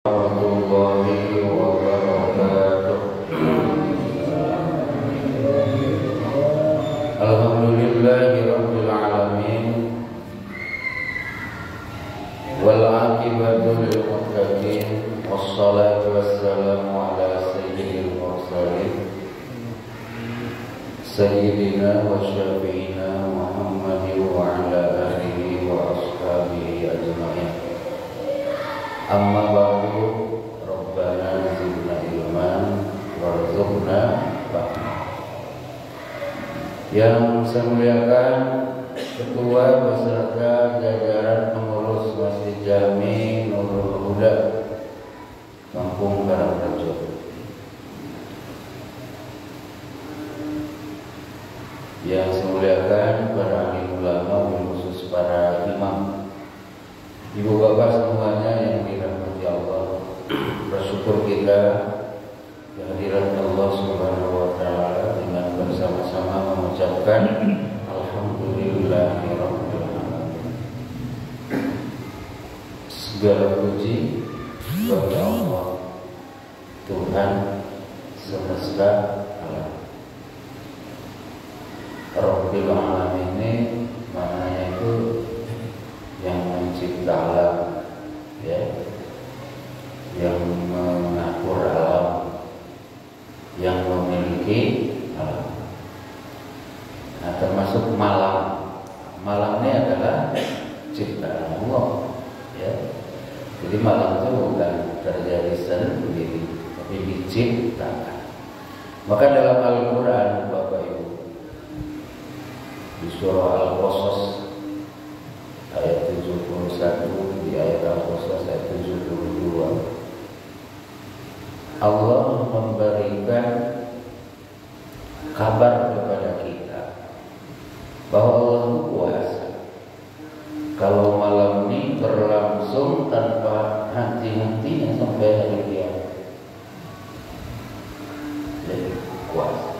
warahmatullahi wabarakatuh. Alhamdulillahi rabbil alamin, wal aqibatu lil muttaqin, wassalatu wassalamu ala sayyidil mursalin sayyidina wa syafi'ina Muhammadin wa ala alihi wa ashabihi ajma'in. Amma ba'du, Rabbana zidna ilman warzuqna fahma. Yang saya muliakan Ketua beserta jajaran pengurus Masjid Jami Nurul Huda Kampung Karangrejo, yang saya muliakan para alim ulama, khusus para imam, ibu bapak semuanya yang dirahmati Allah. Bersyukur kita kehadiran Allah Subhanahu wa taala dengan bersama-sama mengucapkan alhamdulillahirabbil alamin. Segala puji bagi Allah, Tuhan semesta alam. Rabbil alamin ini maknanya itu yang mencipta alam, ya, yang mengatur alam, yang memiliki alam. Nah, termasuk malam. Malam ini adalah ciptaan Allah, ya. Jadi malam itu bukan terjadi sendiri, tapi diciptakan. Maka dalam Al-Quran, Bapak Ibu, di surah Al-Qasas ayat 71, di ayat Al-Qasas ayat 72, Allah memberikan kabar kepada kita bahwa Allah itu kuasa. Kalau malam ini berlangsung tanpa henti-hentinya sampai hari kiamat, jadi kuasa.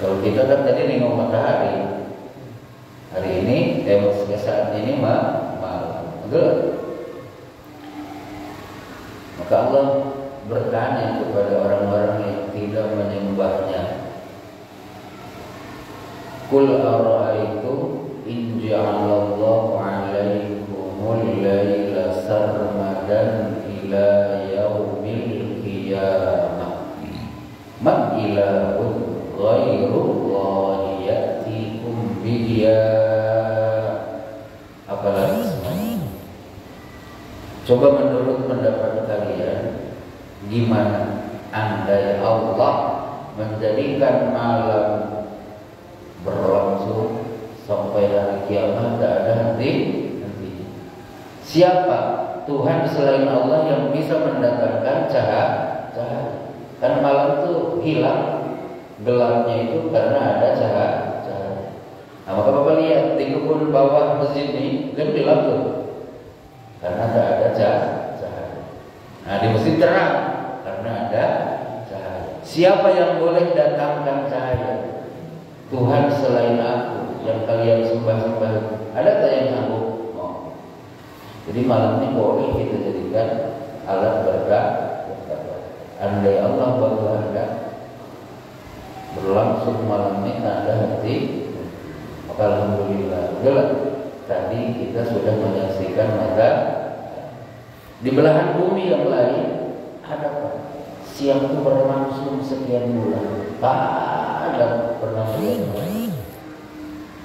Kalau kita kan tadi nengok matahari, hari ini saat ini malam, betul? Maka Allah bertanya kepada orang-orang yang tidak menyembahnya, Qul ara'aytum in ja'alallahu 'alaikumul laila sarmadan ila yaumil qiyamah man ilahun ghairullahi ya'tikum bidiya. Apalagi semuanya. Coba menurut pendapat kalian, gimana andai Allah menjadikan malam berlangsung sampai hari kiamat, tak ada henti-hentinya? Siapa Tuhan selain Allah yang bisa mendatangkan cahaya? Kan malam itu hilang, gelapnya itu karena ada cahaya. Nah, maka Bapak lihat di kebun bawah masjid ini kan gelap tuh, karena tak ada cahaya. Nah, di masjid terang karena ada cahaya. Siapa yang boleh datangkan cahaya? Tuhan selain aku yang kalian sembah-sembah. Ada tak yang sanggup? Oh. Jadi malam ini boleh kita jadikan alat berkah. Andai Allah berkehendak berlangsung malam ini tak ada henti, maka alhamdulillah. Jelas tadi kita sudah menyaksikan mata di belahan bumi yang lain ada apa? Siang itu berlangsung sekian bulan, tak ada pernah bulan.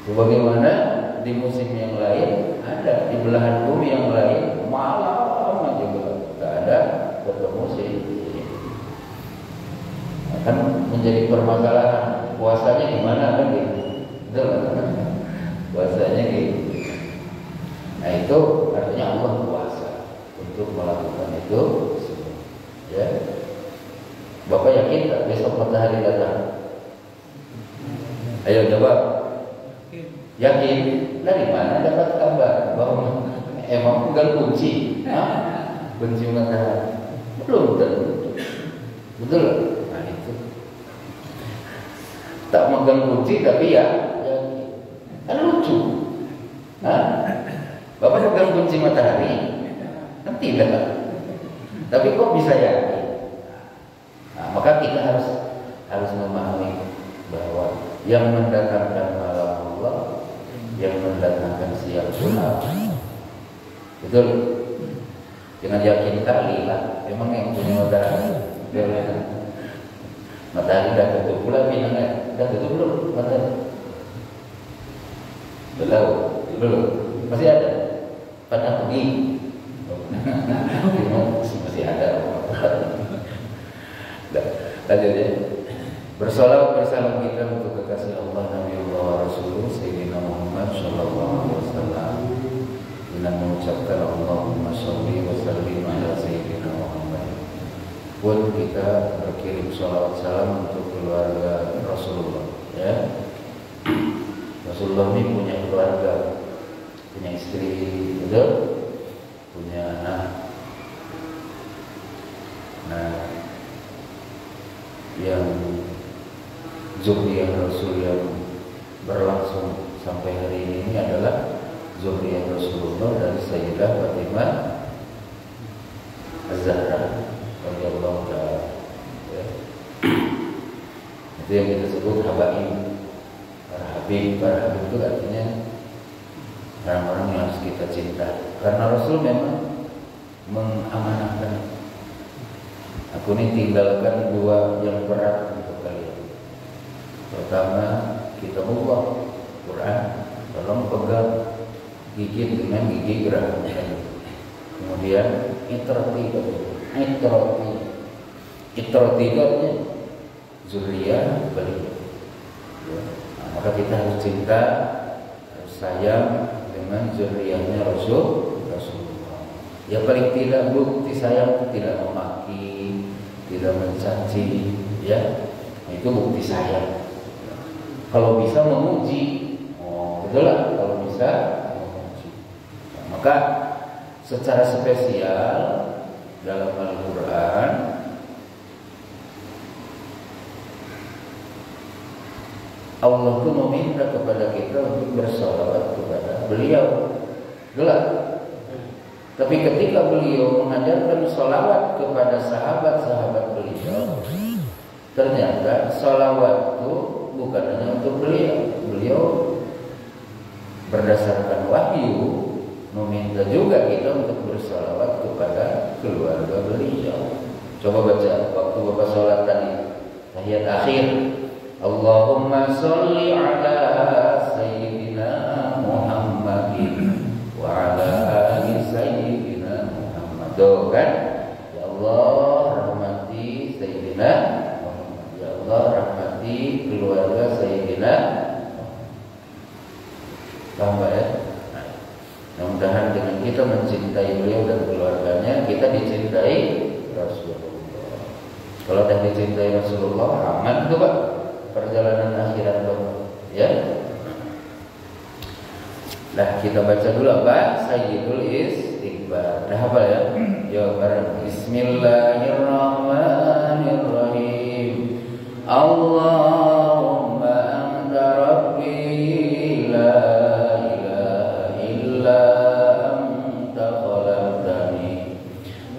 Sebagaimana di musim yang lain ada, di belahan bumi yang lain malam aja gelap, tak ada ketemu sih. Akan menjadi permasalahan puasanya gimana kan gitu, betul kan? Puasanya gitu. Nah, itu artinya Allah kuasa untuk melakukan itu semua, ya. Bapak yakin tak besok matahari datang? Ayo jawab. Yakin? Dari mana dapat kabar bahwa emang pegang kunci? Kunci matahari? Belum tentu. Betul? Nah, itu. Tak megang kunci tapi ya kan lucu. Bapak pegang kunci matahari? Kan tidak. Tapi kok bisa yakin? Nah, maka kita harus memahami bahwa yang mendatangkan malam Allah, yang mendatangkan siang pun Allah. Betul? Jangan yakin kali lah. Memang yang punya matahari dah tutup pula bintangnya. Dah tutup belum matahari? Belum. Masih ada. Pada pergi. Masih ada. Lanjut ya. Bersolawat bersalam kita untuk kekasih Allah, Nabi Allah, Rasulullah Sayyidina Muhammad Sallallahu Alaihi Wasallam, dengan mengucapkan Allahumma sholli wa sallim ala Sayyidina Muhammad. Pun kita berkirim sholawat salam untuk keluarga Rasulullah. Ya, Rasulullah ini punya keluarga, punya istri, betul? Punya anak. Nah, yang zuriyah Rasul yang berlangsung sampai hari ini adalah zuriyah Rasulullah dari Sayyidah Fatimah Az-Zahra radhiyallahu ta'ala. Ya. Itu yang kita sebut habaib. Para habib itu artinya orang-orang yang harus kita cinta. Karena Rasul memang mengamanahkan, aku ini tinggalkan dua yang berat untuk kalian. Pertama, kitabullah, Quran, tolong pegang, gigit dengan gigi geraham. Kemudian itrati artinya zuriyah beliau. Ya. Nah, maka kita harus cinta, harus sayang dengan zuriyahnya Rasulullah. Ya paling tidak bukti sayang itu tidak memaki, tidak mencaci, ya. Itu bukti sayang. Kalau bisa memuji, betul lah. Kalau bisa memuji. Nah, maka secara spesial dalam Al-Quran Allah itu meminta kepada kita untuk bersalawat kepada beliau. Jelas. Tapi ketika beliau mengajarkan salawat kepada sahabat-sahabat beliau, ternyata salawat itu bukan hanya untuk beliau. Beliau berdasarkan wahyu meminta juga kita untuk bersalawat kepada keluarga beliau. Coba baca waktu Bapak sholat tadi, tahiyat akhir. Allahumma sholli ala Sayyidina Muhammadin wa ala ali Sayyidina Muhammad. Doa kan? Ya Allah rahmati Sayyidina Muhammad. Ya Allah rahmati keluarga Sayyidina Muhammad. Tambah ya. Mudah-mudahan dengan kita mencintai beliau dan keluarganya, kita dicintai Rasulullah. Kalau dah dicintai Rasulullah, aman tuh Pak perjalanan akhirat Bapak. Ya. Nah, kita baca dulu apa? Sayyidul Istighfar. Dah apa ya? Ya bareng. Bismillahirrahmanirrahim. Allahumma anta rabbi la ilaha illa anta khalaqtani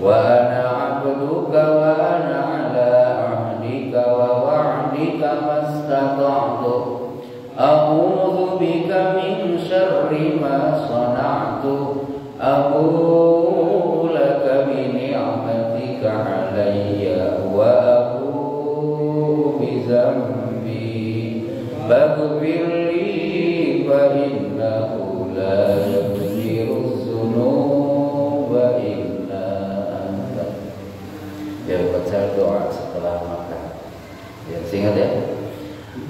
wa ana 'abduka wa ana 'ala 'ahdika wa wa'dika mastata'tu a'udzu bika min syarri ma sana'tu aqulu laka bi ni'matika 'alayya wa aqulu bi dzambi faghfirli fa innahu la yaghfiru dzunuba illa anta. Ya, baca doa setelah makan. Ya, ingat ya.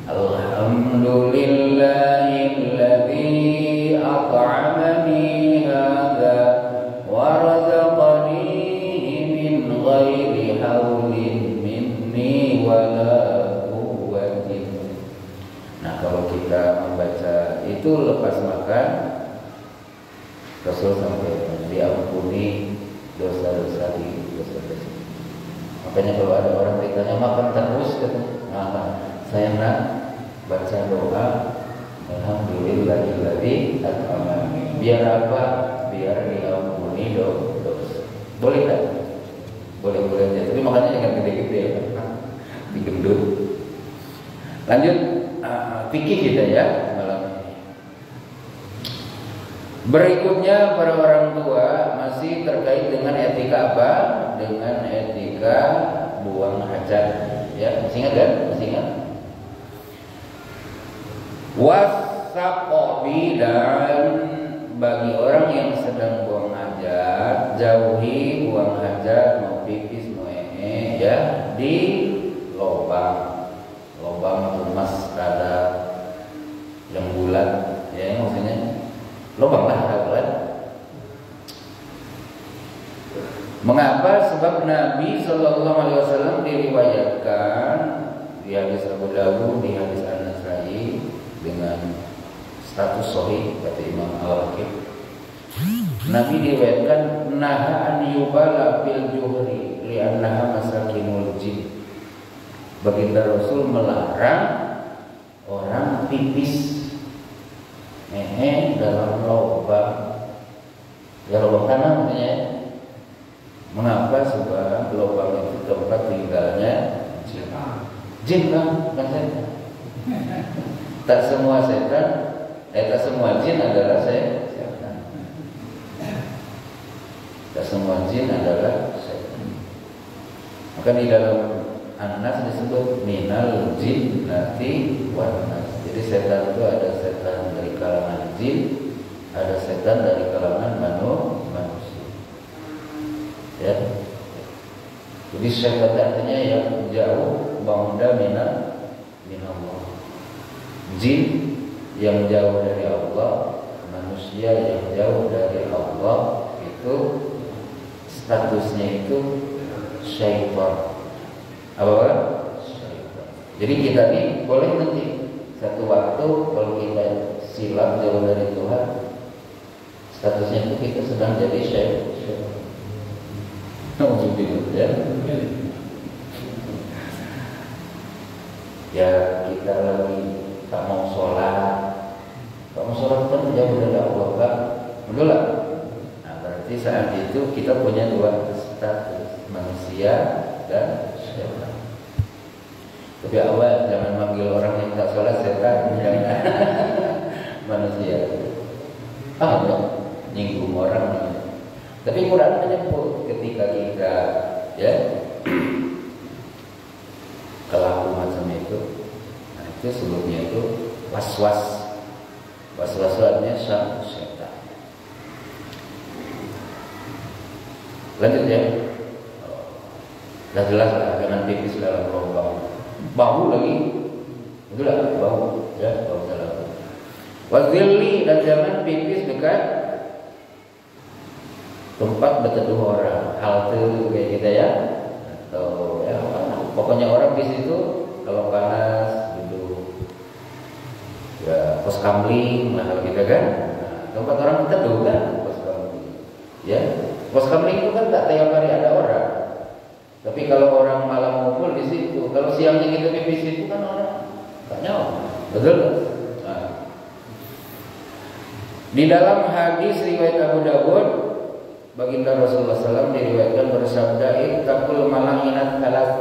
Alhamdulillahilladzi at'amani hadza wa razaqani min ghairi haulin minni wala quwwatin. Nah, kalau kita membaca itu lepas makan, Rasul sampaikan diampuni dosa-dosa di dosa-dosa. Makanya kalau ada orang ditanya makan terus, nah, saya nak baca doa Alhamdulillahilladzi at'amani. Biar apa? Biar diampuni dosa. Boleh tak? nanti gendut. Lanjut fikih kita ya malam ini. Berikutnya para orang tua masih terkait dengan etika apa? Dengan etika buang hajat. Ya, masih ingat kan? Masih ingat? Wasaqobi, dan bagi orang yang sedang buang hajat, jauhi buang hajat mau pipis mau ya di lubang tumas rada yang bulat ya, maksudnya lubang lah bulat. Mengapa? Sebab Nabi Shallallahu Alaihi Wasallam diriwayatkan di hadis Abu Dawud, di hadis An-Nasai dengan status sahih kata Imam Al-Hakim. Nabi diriwayatkan naha an yubala fil juhri li'annaha masakinul jin. Baginda Rasul melarang orang pipis dalam lubang, ya lubang tanah maksudnya. Mengapa? Sebab lubang itu tempat tinggalnya jin. Jin kan setan. Tak semua setan, tak semua jin adalah setan. Tak semua jin adalah setan. Maka di dalam An-Nas disebut minal jinnati wan nas. Jadi setan itu ada setan dari kalangan jin, ada setan dari kalangan manusia. Ya. Jadi setan artinya yang jauh bauda minallah. Jin yang jauh dari Allah, manusia yang jauh dari Allah, itu statusnya itu syaitan. Apa? Jadi kita ini boleh nanti satu waktu kalau kita silap jauh dari Tuhan, statusnya itu kita sedang jadi syaitan. Ya. Ya kita lagi tak mau sholat kan jauh dari Allah kan, betul lah. Nah berarti saat itu kita punya dua status, manusia dan setan. Tapi awal jangan manggil orang yang tak sholat setan, jangan. Manusia. Nyinggung orang. Tapi Quran menyebut ketika kita ya kelaku macam itu, nah itu sebelumnya itu was-was artinya setan. Lanjut ya. Sudah jelas lah, jangan pipis dalam lubang. Bau lagi, betul lah, bau ya, bau dalam. Wazili, dan jangan pipis dekat tempat berteduh orang, halte kayak kita ya, atau ya pokoknya orang di situ kalau panas duduk ya pos kamling lah kalau kita kan, nah, tempat orang berteduh kan pos kamling, ya pos kamling itu kan tak tiap hari ada orang, tapi kalau orang malam ngumpul di situ, kalau siangnya kita pipis itu kan orang tak nyawa, betul? Nah. Di dalam hadis riwayat Abu Dawud, baginda Rasulullah SAW diriwayatkan bersabda, ittaqul malainat talas.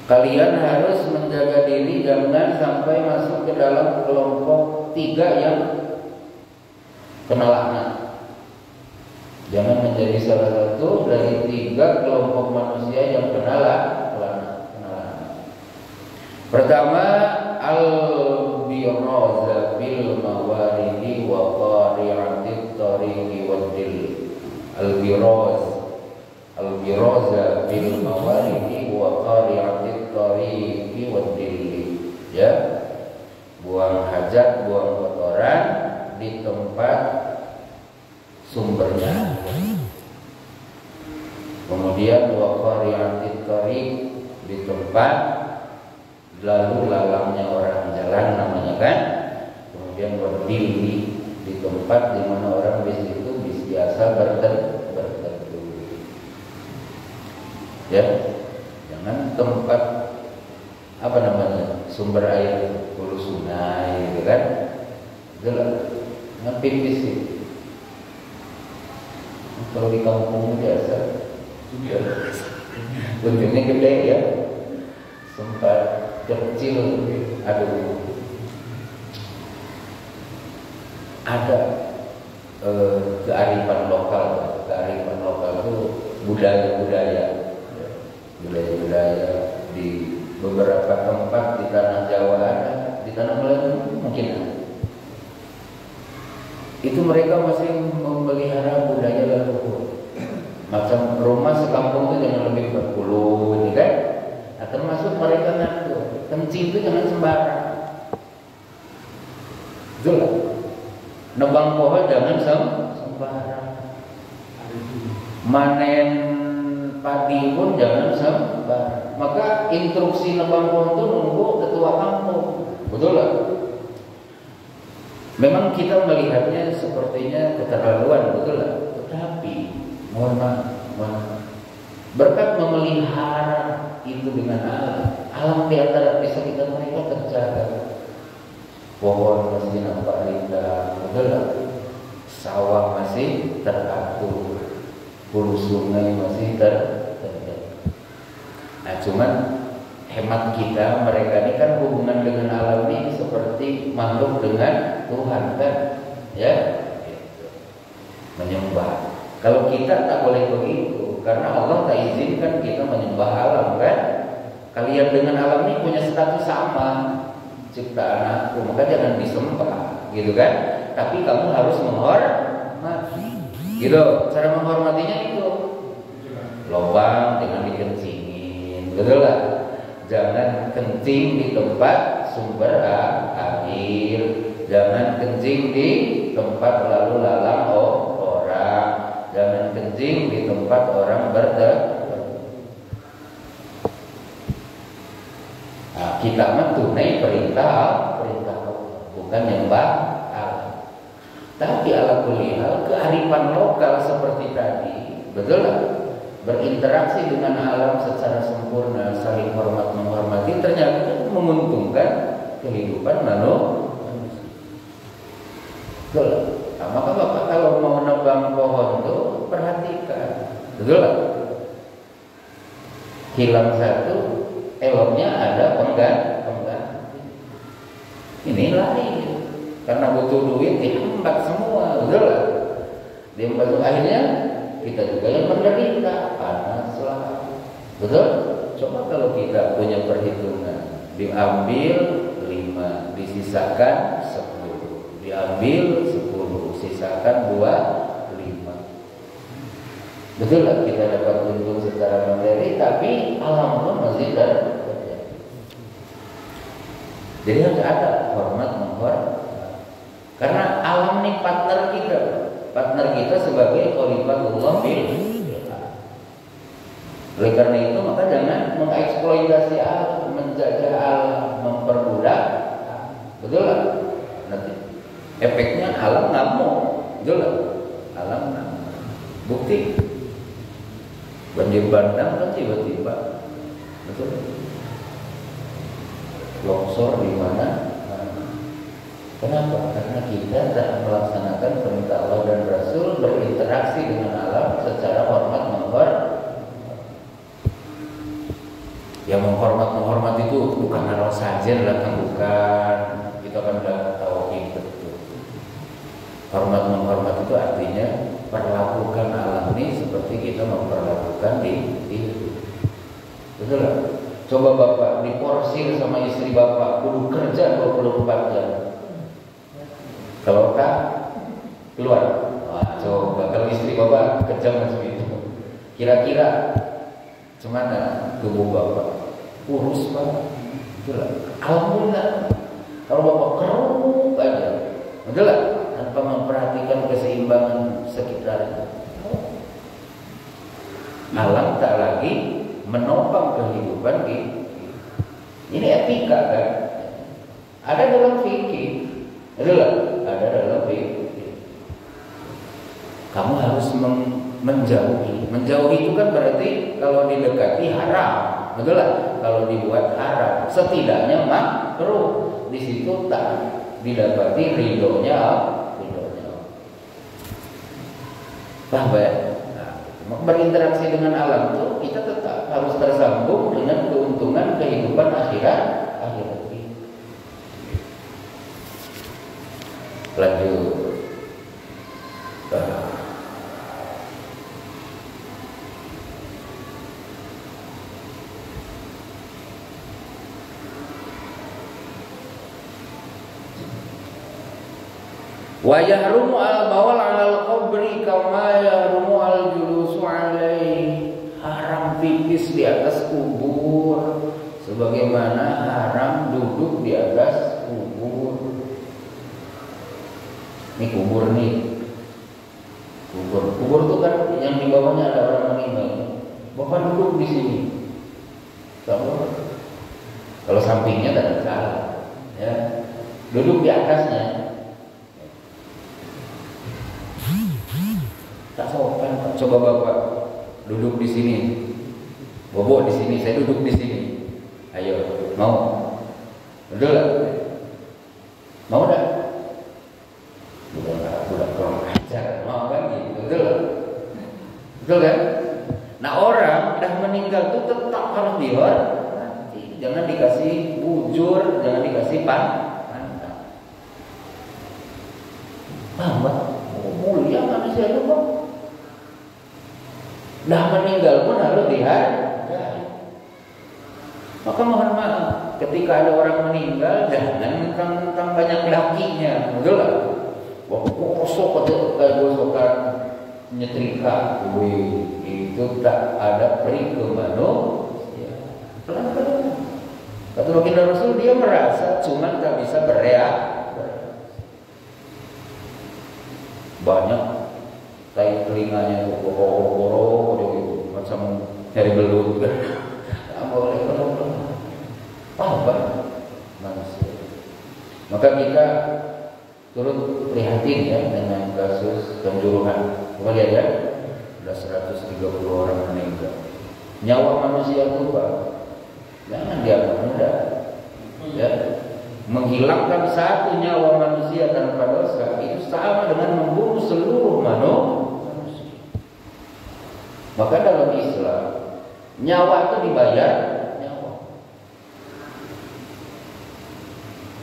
Kalian harus menjaga diri jangan sampai masuk ke dalam kelompok 3 yang kena laknat. Jangan menjadi salah satu dari 3 kelompok manusia yang kena laknat. Pertama, al-biraza bil mawaridi wa qari'atit tariqi wadil. Al-biraza bil mawaridi wa qari'atit tariqi wadil. Ya. Buang hajat, buang kotoran di tempat sumbernya. Kemudian wa qari'atit tariq, di tempat lalu lalangnya orang jalan namanya kan. Kemudian berdiri di tempat di mana orang di situ biasa berteduh. Ya, jangan tempat apa namanya sumber air hulu sungai gitu kan. Itulah jangan pipis sih. Kalau di kampung biasa, ujungnya gede ya. kecil, aduh, ada kearifan lokal itu budaya-budaya di beberapa tempat di tanah Jawa ada, di tanah Melayu mungkin ada. Itu mereka masih memelihara budaya leluhur. Macam rumah sekampung itu jangan lebih berpuluh, gitu kan? Nah, termasuk mereka ngatur kencing itu jangan sembarang. Betul. Nebang pohon jangan sembarang. Manen padi pun jangan sembarang. Maka instruksi nebang pohon itu nunggu ketua kampung. Betul lah. Memang kita melihatnya sepertinya keterlaluan, betul lah. Tetapi mohon maaf, berkat memelihara itu dengan alam di antara desa kita mereka terjaga. Pohon masih nampak indah, betul lah. Sawah masih teratur, hulu sungai masih terjaga. Nah, cuman hemat kita, mereka ini kan hubungan dengan alam ini seperti makhluk dengan Tuhan kan, ya, menyembah. Kalau kita tak boleh begitu, karena Allah tak izinkan kita menyembah alam kan. Kalian dengan alam ini punya status sama, ciptaan aku, maka jangan disembah, gitu kan? Tapi kamu harus menghormati, gitu. Cara menghormatinya itu lubang dengan dikencingin, betul lah. Jangan kencing di tempat sumber air, jangan kencing di tempat lalu lalang orang, jangan kencing di tempat orang Nah, kita mah tunai perintah bukan nyembah Allah. Tapi ala kulli hal kearifan lokal seperti tadi, betul lah. Berinteraksi dengan alam secara sempurna, saling hormat menghormati, ternyata menguntungkan kehidupan manusia. Betul. Nah, maka Bapak kalau mau nebang pohon itu perhatikan, betul lah. Hilang satu, eloknya ada pengganti. Ini lain, karena butuh duit dihambat semua, betul lah. Dihambat akhirnya kita juga yang menderita, panas lah, betul. Coba kalau kita punya perhitungan, diambil 5, disisakan 10, diambil 10, sisakan 2, 5. Betul lah, kita dapat untung secara materi, tapi alhamdulillah masih terjadi. Jadi harus ada hormat menghormat, karena alam ini partner kita sebagai khalifatullah fil. Oleh karena itu maka jangan mengeksploitasi alam, menjajah alam, memperbudak. Betul lah. Nanti efeknya alam ngamuk. Betul lah. Alam ngamuk. Bukti banjir bandang kan tiba-tiba, betul. Longsor di mana? Kenapa? Karena kita tak melaksanakan perintah Allah dan Rasul, berinteraksi dengan alam secara hormat menghormat. Yang menghormat itu bukan hal saja datang, bukan. Kita kan udah tahu itu. Hormat menghormat itu artinya perlakukan alam ini seperti kita memperlakukan diri. Betul lah. Coba Bapak diporsir sama istri Bapak, kudu kerja 24 jam. Kalau tak keluar. Wah, coba kalau istri Bapak kejam macam itu, kira-kira gimana tubuh Bapak? Kurus Pak. Betul lah. Alhamdulillah. Kalau Bapak keruk aja, betul lah, tanpa memperhatikan keseimbangan sekitarnya. Alam tak lagi menopang kehidupan ini etika kan? Ada dalam fikih, betul lah. Ada dalam fikih. Kamu harus menjauhi. Menjauhi itu kan berarti kalau didekati haram, betul lah. Kalau dibuat haram, setidaknya makruh. Di situ tak didapati ridhonya. Paham ya? Nah, berinteraksi dengan alam itu kita tetap harus tersambung dengan keuntungan kehidupan akhirat. Wa yahrumu al-bawal 'alal qabri kama yahrumu al-julusu 'alaihi. Haram pipis di atas kubur sebagaimana haram duduk di atas kubur. Ini kubur nih. Kubur itu kan yang di bawahnya ada orang meninggal. Bapak duduk di sini. Kalau sampingnya tidak salah, ya. Duduk di atasnya. Tak sopan. Coba Bapak duduk di sini. Bobo di sini, saya duduk di sini. Ayo, mau? Betul lah. Mau dah? Budak kurang ajar, mau kan gitu, betul kan? Nah orang dah meninggal itu tetap harus dihormati, jangan dikasih bujur, jangan dikasih pantang. Mulia manusia itu kok. Dah meninggal pun harus dihargai. Maka mohon maaf, ketika ada orang meninggal jangan tentang banyak lakinya, betul lah. Wah, kosok kayak gosokan nyetrika, itu tak ada peri ke manusia. Pelan-pelan. Kata baginda Rasul, dia merasa cuma tak bisa bereaksi. Banyak tai telinganya itu boro-boro gitu, macam nyari belut. Tak boleh pelan-pelan. Apa manusia? Maka kita turut prihatin ya dengan kasus Kanjuruhan. Coba lihat ya, ada 130 orang meninggal. Nyawa manusia itu Pak, jangan dianggap mudah. Ya, menghilangkan satu nyawa manusia tanpa dosa itu sama dengan membunuh seluruh manusia. Maka dalam Islam nyawa itu dibayar nyawa.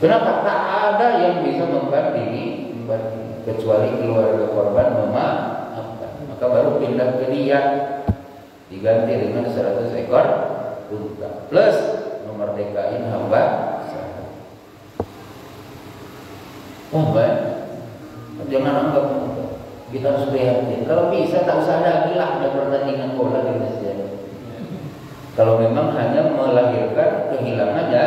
Kenapa? Tak ada yang bisa membandingi kecuali keluarga korban memaafkan. Maka baru pindah ke dia, diganti dengan 100 ekor unta plus memerdekain hamba. Jangan anggap kita harus prihatin. Kalau bisa tak usah ada pertandingan bola di masjid. Kalau memang hanya melahirkan kehilangan ya,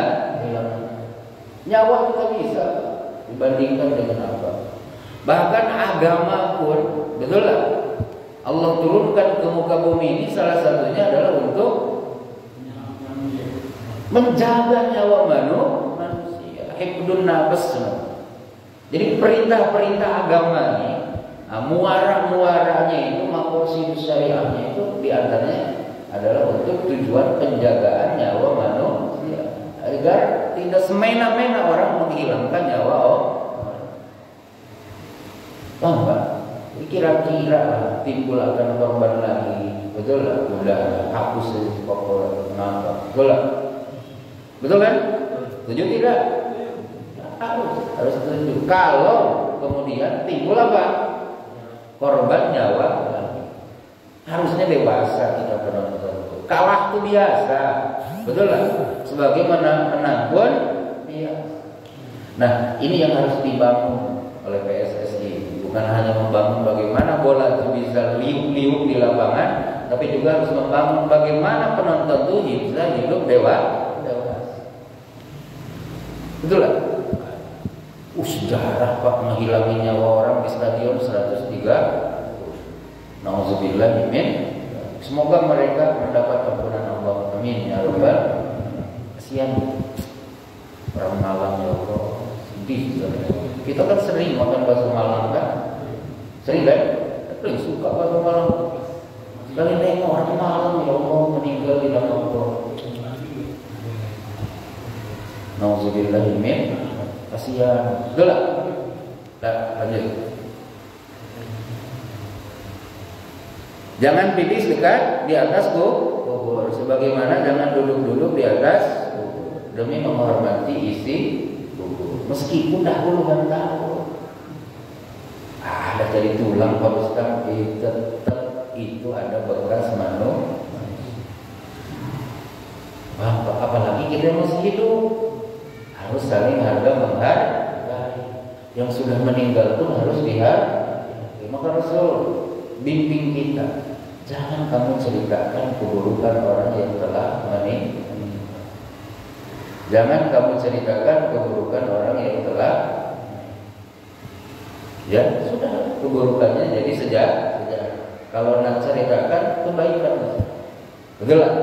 nyawa kita bisa dibandingkan dengan apa? Bahkan agama pun, betul lah. Allah turunkan ke muka bumi ini salah satunya adalah untuk menjaga nyawa manusia. Hifdun nafs. Jadi perintah-perintah agama ini, muara-muaranya itu, maqasid syariahnya itu diantaranya adalah untuk tujuan penjagaan nyawa manusia agar tidak semena-mena orang menghilangkan nyawa orang. Pak, kira-kira timbul akan korban lagi, betul lah, udah hapus pokok kenapa, betul lah, betul kan? Setuju tidak? Harus setuju. Kalau kemudian timbul apa? Korban nyawa lagi, harusnya dewasa kita penonton. Kalah itu biasa, betul lah. Sebagaimana menang pun biasa. Nah, ini yang harus dibangun oleh PSSI. Bukan hanya membangun bagaimana bola itu bisa liuk-liuk di lapangan, tapi juga harus membangun bagaimana penonton itu bisa hidup dewasa. Betul lah. Sejarah Pak menghilangi nyawa orang di stadion 103. Nauzubillah min. Semoga mereka mendapat ampunan Allah. Amin ya rabbal. Kasihan orang Malang ya Allah. Sedih. Kita kan sering makan bakso Malang kan? Sering kan? Paling suka bakso Malang. Sekali nengok orang Malang ya Allah meninggal di dalam Allah. Nauzubillah min. Kasihan. Betul lah. Lanjut. Jangan pipis dekat di atas kubur. Sebagaimana jangan duduk-duduk di atas kubur demi menghormati isi kubur. Meskipun dah puluhan tahun. Ada jadi tulang Pak Ustaz, tetap itu ada bekas manusia. Apalagi kita masih hidup. Harus saling harga menghargai. Yang sudah sudah meninggal pun harus dihati. Maka Rasul bimbing kita, jangan kamu ceritakan keburukan orang yang telah meninggal. Jangan kamu ceritakan keburukan orang yang telah, ya sudah, keburukannya jadi sejarah. Kalau nak ceritakan kebaikan, betul lah.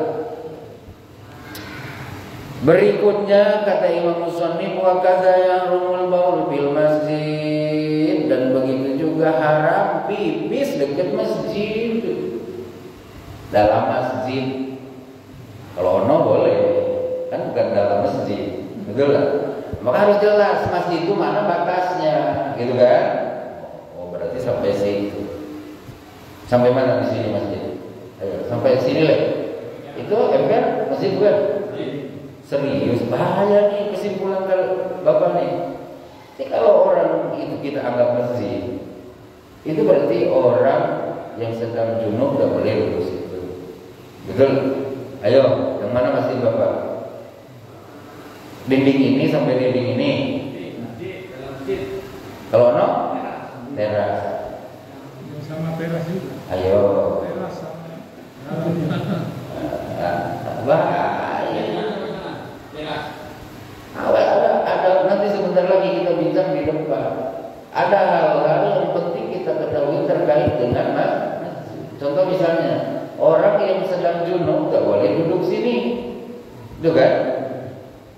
Berikutnya kata Imam Musannif, wa kadza yarumul baul bil masjid, dan begitu juga haram pipis dekat masjid, dalam masjid. Kalau ono boleh, kan bukan dalam masjid, betul lah. Maka harus jelas masjid itu mana batasnya, gitu kan? Oh berarti sampai situ. Sampai mana di sini masjid? Ayo, sampai sini lah. Itu ember masjid bukan? Serius, bahaya nih kesimpulan Bapak nih. Jadi kalau orang itu kita anggap masjid, itu berarti orang yang sedang junub tidak boleh lulus itu. Betul? Ayo, yang mana masjid Bapak? Dinding ini sampai dinding ini. Kalau no? Teras. Sama teras juga. Ayo. Teras sama. Bahaya. Ada nanti sebentar lagi kita bincang di depan. Ada hal-hal yang penting kita ketahui terkait dengan masjid. Contoh misalnya, orang yang sedang junub tidak boleh duduk sini, itu kan?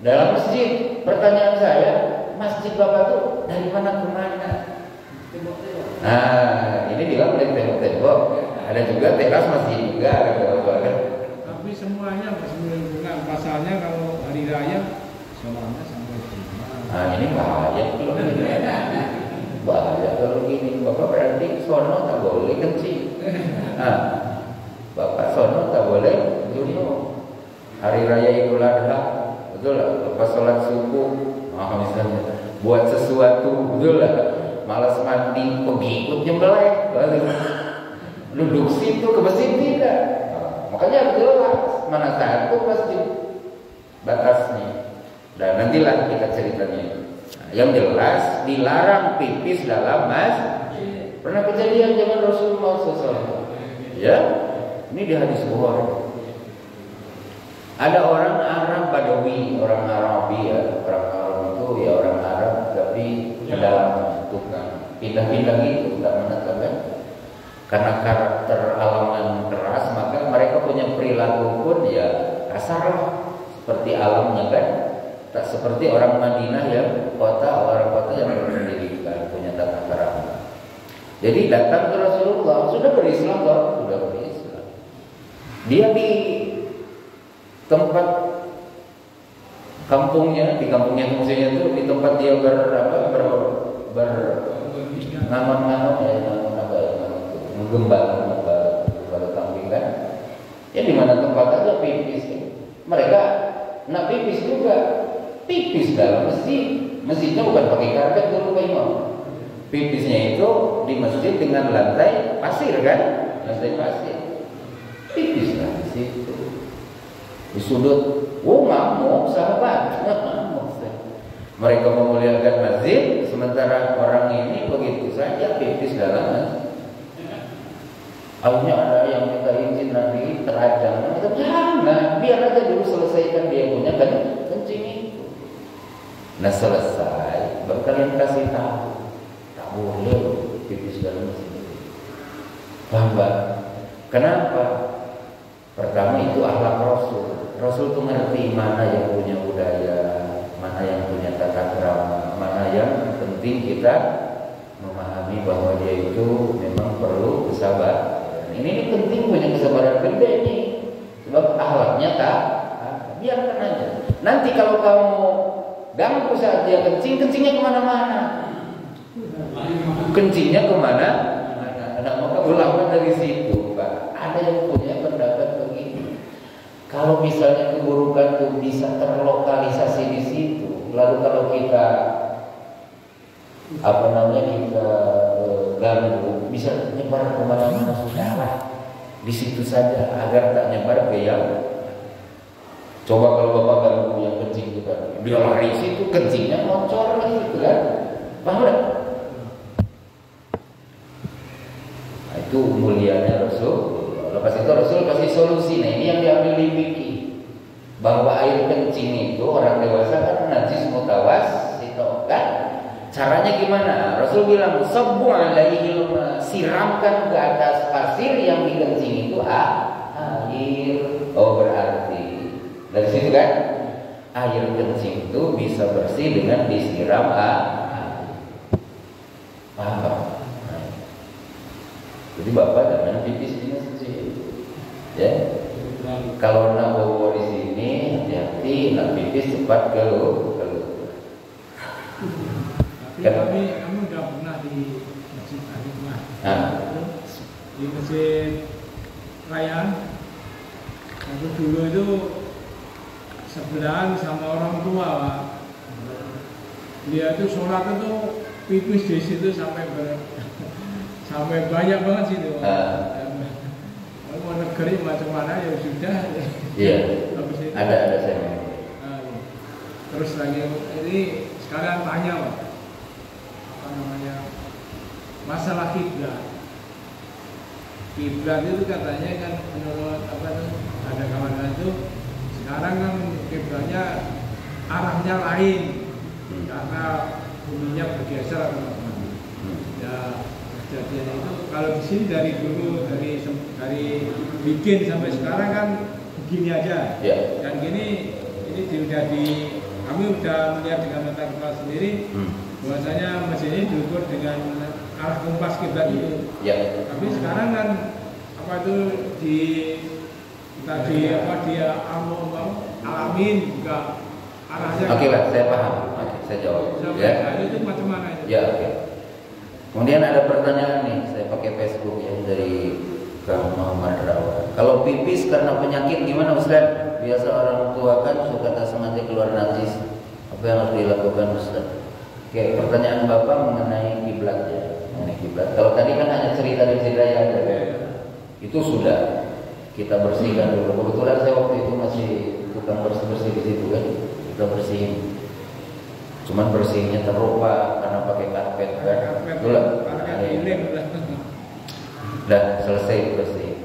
Dalam masjid. Pertanyaan saya, masjid Bapak tuh dari mana ke mana? Nah, ini bilang dari tembok-tembok. Ada juga teras masjid juga, kan? Tapi semuanya masih lingkungan. Pasalnya kalau hari raya sholatnya sampai Jumat. Nah ini bahaya kalau gini. Bahaya kalau gini. Bapak berarti sono tak boleh kencing. Nah, Bapak sono tak boleh junub. Hari raya Idul Adha, betul lah. Lepas sholat subuh, misalnya buat sesuatu, betul lah. Malas mandi, pengikut nyembelih, duduk situ ke masjid tidak. Makanya jelas mana satu masjid batasnya. Dan nantilah kita ceritanya. Nah, yang jelas dilarang pipis dalam masjid. Pernah kejadian zaman Rasulullah SAW. Ya, ini di hadis Bukhari. Ada orang Arab Badawi, orang Arabi ya, orang Arab itu ya orang Arab tapi pedalaman, tukang pindah-pindah gitu, tak menetapkan. Karena karakter alaman keras, maka mereka punya perilaku pun ya kasar lah, seperti alamnya kan. Tak seperti orang Madinah yang orang kota yang berpendidikan, punya tata krama. Jadi datang ke Rasulullah, sudah berislam kok, sudah berislam. Dia di tempat kampungnya, di kampungnya maksudnya itu di tempat dia ngangon-ngangon ya, menggembala kambing kan. Ya di mana tempat ada pipis. Mereka nak pipis juga. Pipis dalam masjid. Masjidnya bukan pakai karpet dulu Pak Imam. Pipisnya itu di masjid dengan lantai pasir kan? Lantai pasir. Pipislah di situ. Di sudut. Oh ngamuk sahabat. Mereka memuliakan masjid, sementara orang ini begitu saja pipis dalam masjid. Akhirnya ada yang minta izin nanti terajang. Jangan, biar aja dulu selesaikan dia punya kencing itu. Nah selesai, baru kalian kasih tahu, tak boleh pipis dalam masjid. Paham Pak? Kenapa? Pertama itu akhlak Rasul. Rasul itu ngerti mana yang punya budaya, mana yang punya tata krama, mana yang penting kita memahami bahwa dia itu memang perlu kesabaran. Ini penting punya kesabaran gede nih, sebab akhlaknya tak. Biarkan aja. Nanti kalau kamu ganggu saat dia kencing, kencingnya kemana-mana. Kencingnya kemana? Nah, maka ulama dari situ, Pak. Ada yang punya pendapat begini. Kalau misalnya keburukan itu bisa terlokalisasi di situ, lalu kalau kita kita ganggu, bisa nyebar kemana-mana saudara. Di situ saja agar tak nyebar ke yang. Coba kalau Bapak ganggu yang kencing juga, dia lari situ kencingnya ngocor gitu kan, paham nggak? Itu mulianya Rasul. Lepas itu Rasul kasih solusi. Nah ini yang diambil di fikih, bahwa air kencing itu orang dewasa kan najis mutawas itu kan. Caranya gimana? Rasul bilang sabbu alaihi, siramkan ke atas pasir yang dikencing itu air. Oh berarti dari situ kan air kencing itu bisa bersih dengan disiram air. Paham? Jadi bapak jangan pipis ini saja, ya. Kalau nak bobo di sini, hati-hati, nak pipis cepat keluar. Tapi kami udah pernah di masjid Al-Hikmah, di masjid Rayyan. Aku dulu itu sebelahan sama orang tua, Pak. Dia itu sholat itu pipis di situ sampai banyak banget sih itu. Mau negeri macam mana ya sudah. Iya. Ada saya. Terus lagi ini sekarang tanya, Pak, apa namanya, masalah kiblat. Kiblat itu katanya kan menurut apa tuh, ada kawan itu sekarang kan kiblatnya arahnya lain karena buminya bergeser atau apa. Ya kejadian itu kalau di sini dari dulu dari bikin sampai sekarang kan begini aja. Ya. Dan ini kami udah melihat dengan mata kepala sendiri bahwasanya masjid ini diukur dengan arah kompas kiblat itu. Ya. Tapi sekarang kan apa itu dia alamin juga arahnya. Oke Pak, saya paham. Oke, saya jawab. Ya. Itu macam mana itu? Ya, oke. Kemudian ada pertanyaan nih, saya pakai Facebook ya dari Kang Muhammad Rawa. Kalau pipis karena penyakit gimana Ustaz? Biasa orang tua kan suka tak sengaja keluar najis. Apa yang harus dilakukan Ustaz? Oke, pertanyaan Bapak mengenai kiblat ya. Mengenai kiblat. Kalau tadi kan hanya cerita dari Zidaya aja kan. Itu sudah kita bersihkan dulu. Kebetulan saya waktu itu masih tukang bersih-bersih di situ kan. Kita bersihin. Cuman bersihnya terlupa karena pakai karpet kan. Itulah. Dah selesai bersih.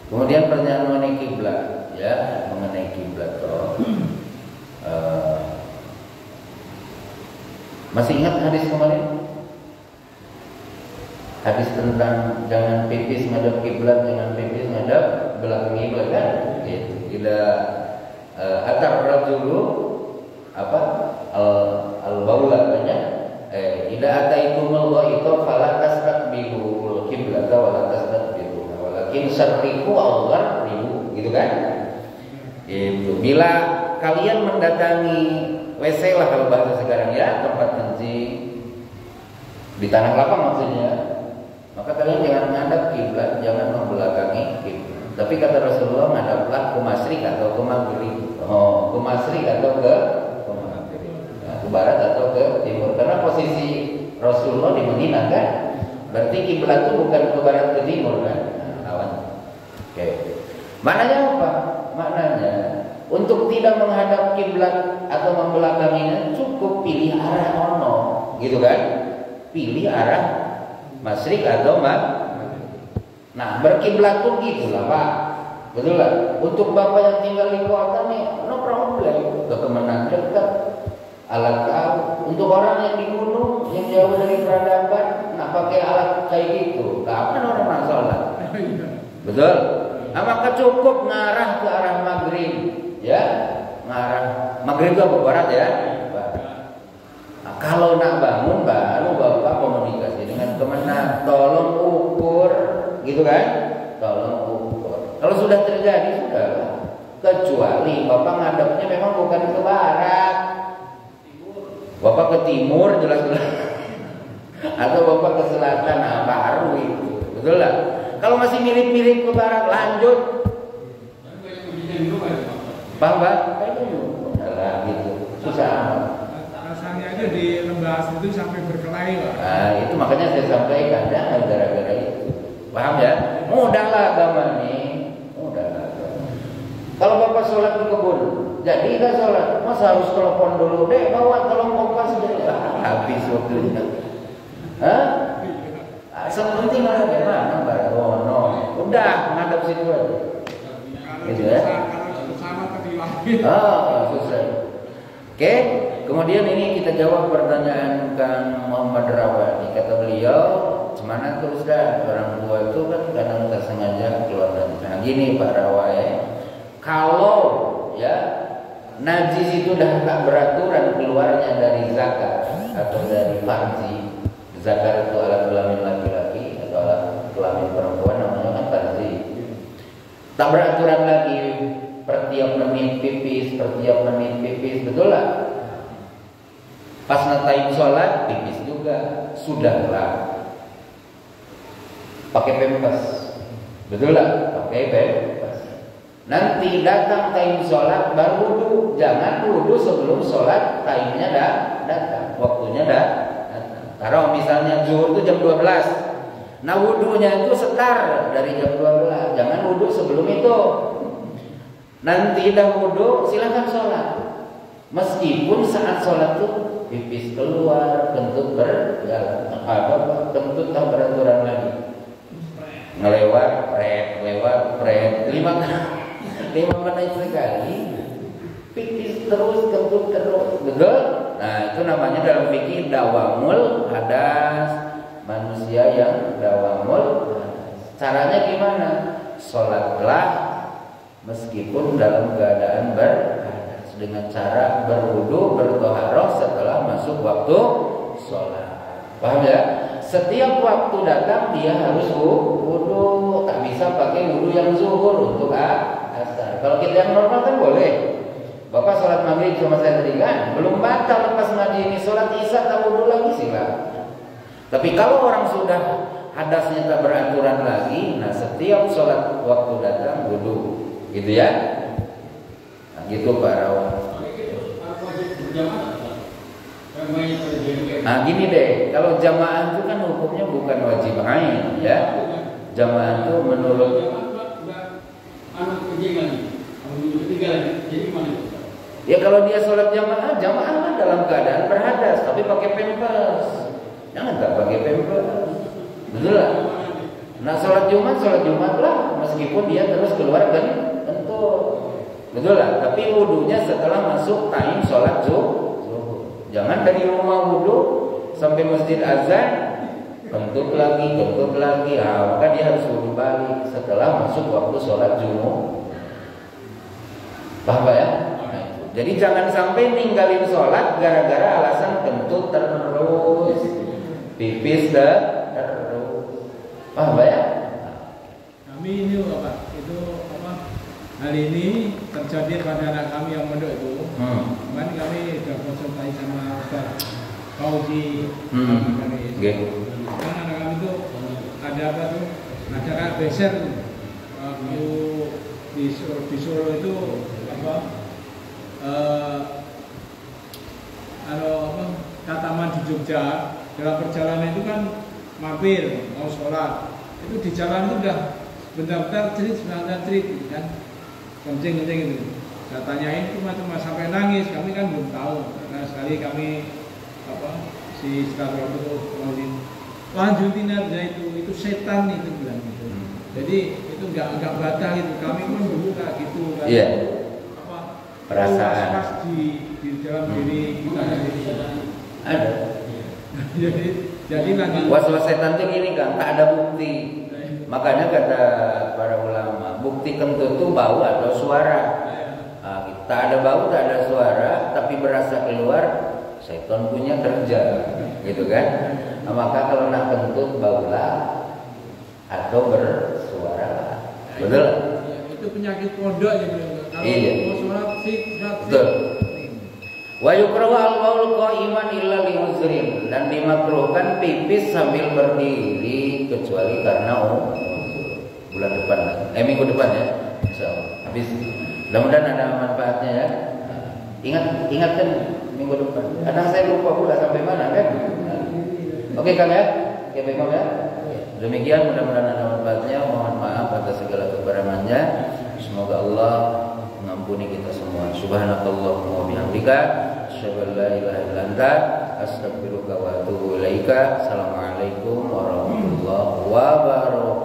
Kemudian pertanyaan mengenai kiblat, ya, mengenai kiblat. Masih ingat hadis kemarin? Hadis tentang jangan pipis ngadap kiblat, jangan pipis ngadap belakang kiblat kan? Gitu. Bila atar rajulu apa? Al-baula banyak. Ida ataitumul ghaita fala tastaqbilul qiblata wala tastaqbilu walakin sarriqu Allah ribu, gitu kan? Itu bila kalian mendatangi WC lah kalau bahasa sekarang ya, tempat kencing di tanah lapang maksudnya, maka kalian jangan menghadap kiblat, jangan membelakangi kiblat. Tapi kata Rasulullah, menghadaplah ke masyriq atau ke maghrib. Ke masyriq atau ke barat atau ke timur, karena posisi Rasulullah di Madinah kan, berarti kiblat itu bukan ke barat ke timur kan, lawan. Oke. Maknanya apa? Maknanya untuk tidak menghadap kiblat atau membelakanginya cukup pilih arah ono, gitu kan? Pilih arah masyriq atau nah berkiblat pun gitulah Pak, betul lah. Untuk bapak yang tinggal di kota nih, no problem, ke kemenang dekat. Alat kau untuk orang yang di gunung yang jauh dari peradaban, nak pakai alat kayak gitu, kapan orang nak sholat? Betul? Nah, maka cukup ngarah ke arah maghrib, ya, ngarah maghrib itu apa barat ya? Nah, kalau nak bangun baru bapak komunikasi dengan kemenang, tolong ukur, gitu kan? Tolong ukur. Kalau sudah terjadi sudah, kecuali bapak ngadepnya memang bukan ke barat. Bapak ke timur jelas-jelas atau bapak ke selatan, nah baru itu, betul lah. Kalau masih mirip-mirip ke barat lanjut, paham Pak? Alah gitu, susah amat. Rasanya aja di lembah itu sampai berkelahi Pak. Nah itu makanya saya sampaikan, jangan gara-gara itu, paham ya? Mudahlah agama nih, mudahlah. Kalau bapak sholat di kebun, jadi nggak sholat, masa harus telepon dulu, dek bawa tolong kompas jadi habis waktunya. Hah? Sepenting lah bagaimana Pak? udah menghadap situ aja. Gitu ya. Kalau sama terliwati. Susah. Oke, kemudian ini kita jawab pertanyaan Kang Muhammad Rawani. Kata beliau, gimana tuh Ustaz? Orang tua itu kan kadang tak sengaja keluar dari. Nah gini Pak Rawai, kalau ya najis itu dah tak beraturan keluarnya dari zakat atau dari farji. Zakat itu alat kelamin laki-laki atau alat kelamin perempuan, namanya kan farji. Tak beraturan lagi. Per tiap menit pipis, betul lah. Pas time sholat pipis juga, sudahlah. Pakai pempas, betul lah, pakai pempas. Nanti datang time sholat baru wudhu, jangan wudhu sebelum sholat time-nya datang, waktunya datang. Kalau misalnya zuhur itu jam 12, nah wudhunya itu setar dari jam 12, jangan wudhu sebelum itu. Nanti dah wudhu silahkan sholat. Meskipun saat sholat tuh pipis keluar, kentut kentut tak beraturan lagi. Ngelewat, pret, 5 menit sekali. Pipis terus, kentut terus, betul? Nah itu namanya dalam fikih dawamul hadas, manusia yang dawamul hadas. Caranya gimana? Sholatlah meskipun dalam keadaan berhadas dengan cara berwudu, bertoharoh setelah masuk waktu sholat. Paham ya? Setiap waktu datang dia harus wudu, tak bisa pakai wudu yang zuhur untuk asar. Kalau kita yang normal kan boleh. Bapak sholat maghrib sama saya tadi kan belum batal, lepas ngaji ini sholat isya tak wudu lagi silakan. Tapi kalau orang sudah hadasnya tak beraturan lagi, nah setiap sholat waktu datang wudu. Gitu ya. Nah, gitu Pak Rawan. Nah gini deh, kalau jamaah itu kan hukumnya bukan wajib ain ya. Jamaah itu menurut ya kalau dia sholat jamaah kan dalam keadaan berhadas tapi pakai pempes. Jangan tak pakai pempes. Betul lah. Nah sholat Jumat lah, meskipun dia terus keluar kan. Betul lah, tapi wudunya setelah masuk time sholat zuhur. Jangan dari rumah wudu sampai masjid azan kentut lagi, maka dia harus wudu balik setelah masuk waktu sholat Jumat. Paham ya? Nah, jadi jangan sampai ninggalin sholat gara-gara alasan kentut terus, pipis terus. Paham ya? Kami ini Bapak, itu hari ini terjadi pada anak kami yang mondok itu. Kemarin kami sudah konsultasi sama Ustaz Fauzi. Kan anak kami itu ada apa tuh? Ada kayak beser waktu di Solo itu apa? Kataman di Jogja dalam perjalanan itu kan mampir mau sholat. Itu di jalan itu udah bentar-bentar cerit gitu kan. Kencing gitu. Saya tanyain cuma sampai nangis, kami kan belum tahu karena sekali kami si Ustaz itu lanjutin aja itu setan itu bilang gitu. Jadi itu enggak batal itu. Kami pun dulu kayak gitu kan. Iya. Perasaan pas di dalam diri kita gitu. Ada. jadi lagi was-was setan itu gini kan, tak ada bukti. Makanya kata para ulama, bukti kentut itu bau atau suara. Nah, tak ada bau, tak ada suara, tapi berasa keluar, setan punya kerja, gitu kan? Nah, maka kalau nak kentut baulah atau bersuara, betul? Ya, itu penyakit pondok ya. Kalau mau sholat betul. Wa yukrahu al-baul qa'iman illa li uzrin, dan dimakruhkan pipis sambil berdiri kecuali karena bulan depan minggu depan ya. Insyaallah. Habis. Mudah-mudahan ada manfaatnya ya. Ingatkan minggu depan. Kadang saya lupa pula sampai mana kan. Oke Kang ya. Oke Pak Imam ya. Demikian mudah-mudahan ada manfaatnya. Mohon maaf atas segala kekurangannya. Semoga Allah mengampuni kita semua. Subhanakallahumma wa bihamdika asyhadu an la ilaha illa anta astaghfiruka wa atubu ilaika. Assalamualaikum warahmatullahi wabarakatuh.